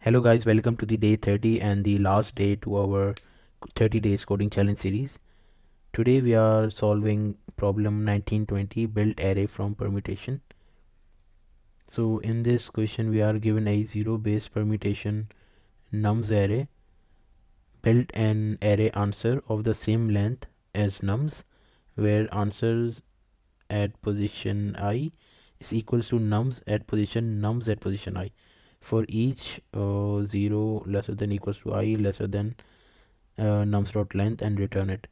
Hello guys, welcome to the day 30 and the last day to our 30 days coding challenge series. Today we are solving problem 1920, build array from permutation. So in this question we are given a zero based permutation nums array. Build an array answer of the same length as nums, where answers at position I is equals to nums at position I. For each 0 lesser than equals to I lesser than nums dot length, and return it.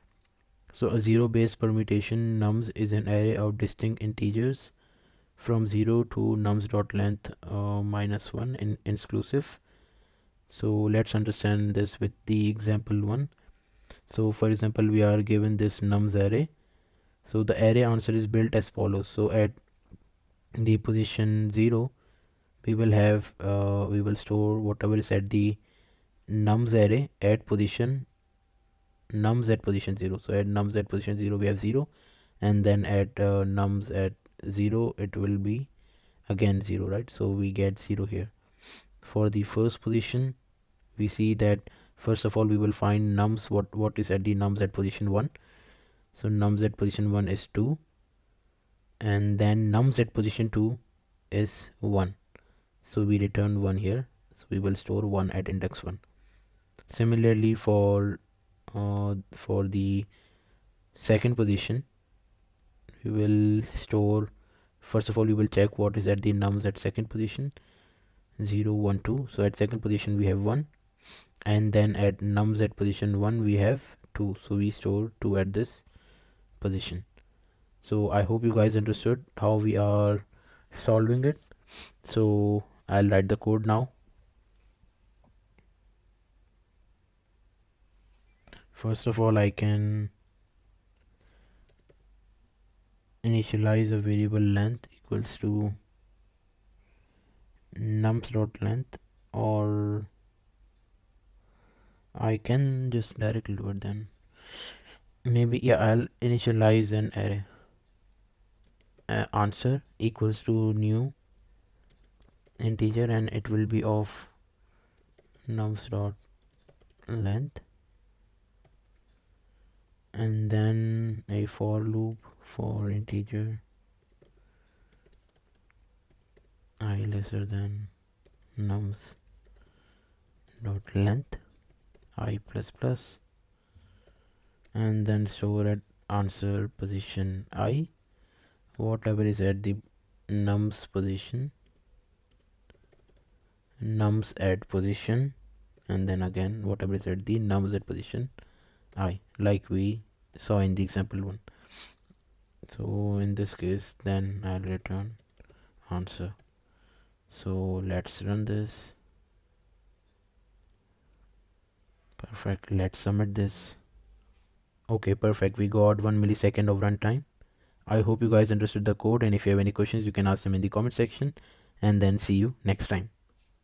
So a zero based permutation nums is an array of distinct integers from 0 to nums dot length minus 1 in exclusive. So let's understand this with the example 1. So for example, we are given this nums array. So the array answer is built as follows. So at the position 0, we will store whatever is at the nums array at position nums at position 0. So at nums at position 0 we have 0, and then at nums at 0 it will be again 0, right? So we get 0 here. For the first position, we see that first of all we will find nums, what is at the nums at position 1. So nums at position 1 is 2, and then nums at position 2 is 1, so we return 1 here. So we will store 1 at index 1. Similarly for the second position, we will store, first of all we will check what is at the nums at second position, 0 1 2. So at second position we have 1, and then at nums at position 1 we have 2, so we store 2 at this position. So I hope you guys understood how we are solving it. So I'll write the code now. First of all, I can initialize a variable length equals to nums dot length, or I can just directly do it then. Maybe, yeah, I'll initialize an array answer equals to new integer, and it will be of nums dot length, and then a for loop for integer I lesser than nums dot length I plus plus, and then store at answer position I whatever is at the nums position, nums at position, and then again whatever is at the nums at position I, like we saw in the example 1. So in this case then I'll return answer. So let's run this. Perfect, let's submit this. Okay, perfect, we got 1 millisecond of runtime. I hope you guys understood the code, and if you have any questions you can ask them in the comment section, and then see you next time.